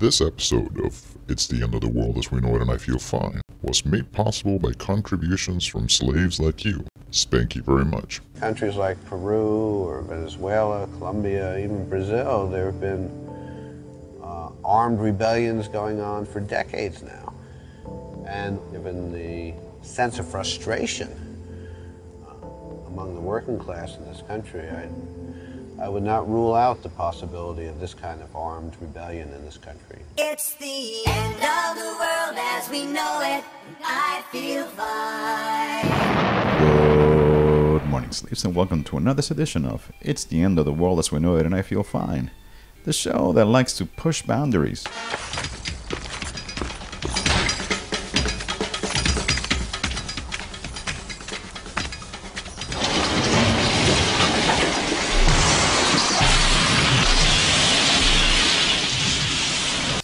This episode of It's the End of the World as We Know It and I Feel Fine was made possible by contributions from slaves like you. Thank you very much. Countries like Peru or Venezuela, Colombia, even Brazil, there have been armed rebellions going on for decades now. And given the sense of frustration among the working class in this country, I would not rule out the possibility of this kind of armed rebellion in this country. It's the end of the world as we know it. I feel fine. Good morning, slaves, and welcome to another edition of It's the End of the World as We Know It and I Feel Fine, the show that likes to push boundaries.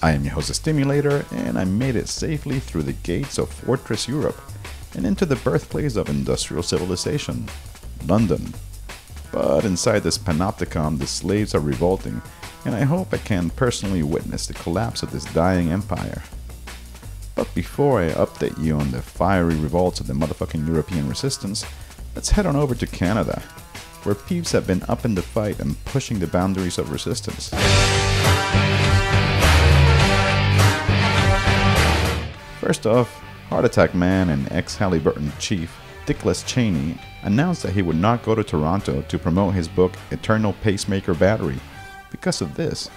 I am your host, the Stimulator, and I made it safely through the gates of Fortress Europe and into the birthplace of industrial civilization, London. But inside this panopticon, the slaves are revolting, and I hope I can personally witness the collapse of this dying empire. But before I update you on the fiery revolts of the motherfucking European resistance, let's head on over to Canada, where peeps have been up in the fight and pushing the boundaries of resistance. First off, Heart Attack Man and ex-Halliburton chief Dickless Cheney announced that he would not go to Toronto to promote his book Eternal Pacemaker Battery because of this.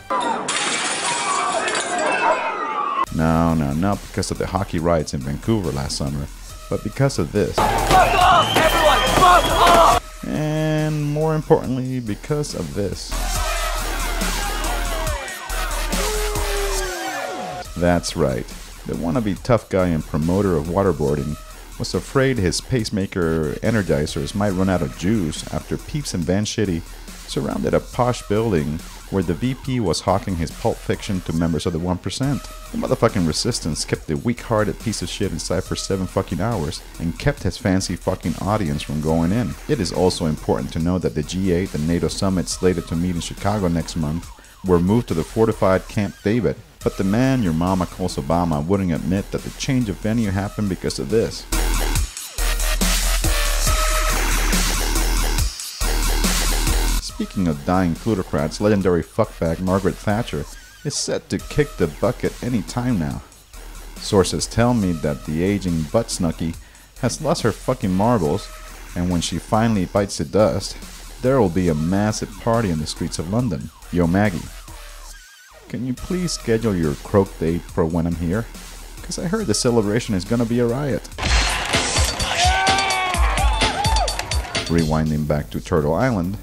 No, not because of the hockey riots in Vancouver last summer, but because of this. Fuck off, everyone! Fuck off! And more importantly, because of this. That's right. The wannabe tough guy and promoter of waterboarding was afraid his pacemaker energizers might run out of juice after peeps in Van Shitty surrounded a posh building where the VP was hawking his Pulp Fiction to members of the 1%. The motherfucking resistance kept the weak-hearted piece of shit inside for 7 fucking hours and kept his fancy fucking audience from going in. It is also important to note that the G8, the NATO summit slated to meet in Chicago next month, were moved to the fortified Camp David. But the man your mama calls Obama wouldn't admit that the change of venue happened because of this. Speaking of dying plutocrats, legendary fuckbag Margaret Thatcher is set to kick the bucket any time now. Sources tell me that the aging butt snooky has lost her fucking marbles, and when she finally bites the dust, there will be a massive party in the streets of London. Yo Maggie, can you please schedule your croak date for when I'm here? Because I heard the celebration is gonna be a riot. Rewinding back to Turtle Island,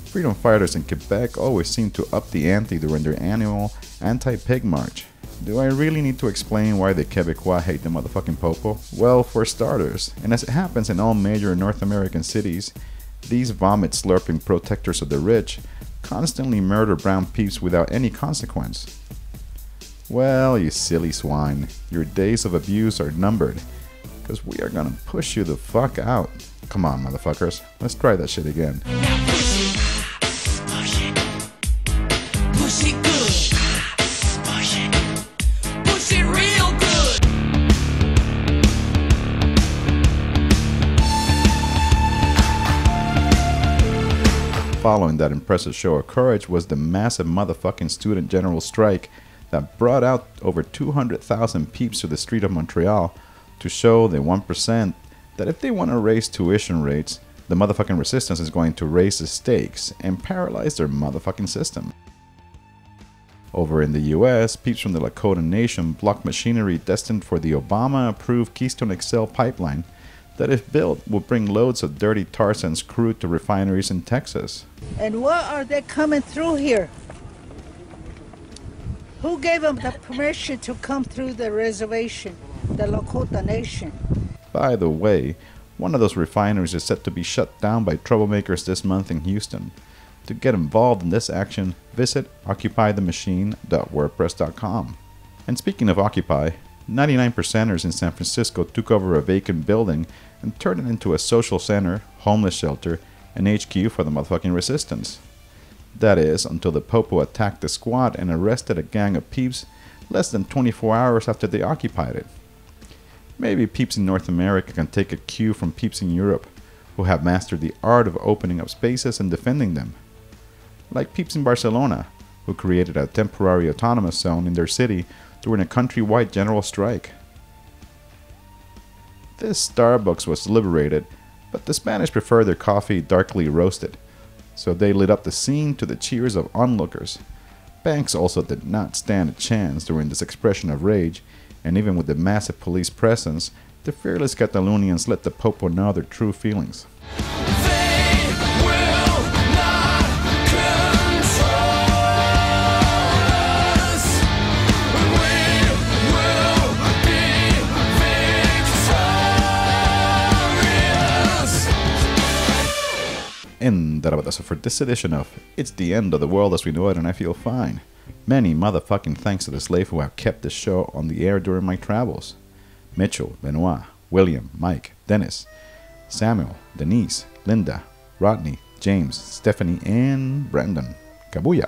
freedom fighters in Quebec always seem to up the ante during their annual anti-pig march. Do I really need to explain why the Quebecois hate the motherfucking popo? Well, for starters, and as it happens in all major North American cities, these vomit-slurping protectors of the rich constantly murder brown peeps without any consequence. Well, you silly swine, your days of abuse are numbered, because we are gonna push you the fuck out. Come on, motherfuckers, let's try that shit again. Push it good. Push it real good. Following that impressive show of courage was the massive motherfucking student general strike that brought out over 200,000 peeps to the street of Montreal to show the 1% that if they want to raise tuition rates, the motherfucking resistance is going to raise the stakes and paralyze their motherfucking system. Over in the US, peeps from the Lakota Nation blocked machinery destined for the Obama-approved Keystone XL pipeline that if built will bring loads of dirty tar sands crude to refineries in Texas. And why are they coming through here? Who gave them the permission to come through the reservation, the Lakota Nation? By the way, one of those refineries is set to be shut down by troublemakers this month in Houston. To get involved in this action, visit occupythemachine.wordpress.com. And speaking of Occupy, 99%ers in San Francisco took over a vacant building and turned it into a social center, homeless shelter, and HQ for the motherfucking resistance. That is, until the popo attacked the squad and arrested a gang of peeps less than 24 hours after they occupied it. Maybe peeps in North America can take a cue from peeps in Europe, who have mastered the art of opening up spaces and defending them. Like peeps in Barcelona, who created a temporary autonomous zone in their city during a countrywide general strike. This Starbucks was liberated, but the Spanish prefer their coffee darkly roasted, so they lit up the scene to the cheers of onlookers. Banks also did not stand a chance during this expression of rage, and even with the massive police presence, the fearless Catalonians let the Popo know their true feelings. And that about us for this edition of It's the End of the World as We Know It and I Feel Fine. Many motherfucking thanks to the slave who have kept this show on the air during my travels. Mitchell, Benoit, William, Mike, Dennis, Samuel, Denise, Linda, Rodney, James, Stephanie, and Brandon. Kabuya.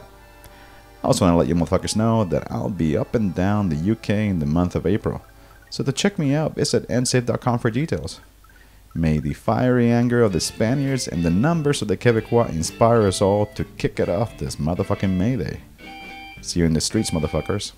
I also want to let you motherfuckers know that I'll be up and down the UK in the month of April. So to check me out, visit nsafe.com for details. May the fiery anger of the Spaniards and the numbers of the Quebecois inspire us all to kick it off this motherfucking May Day. See you in the streets, motherfuckers.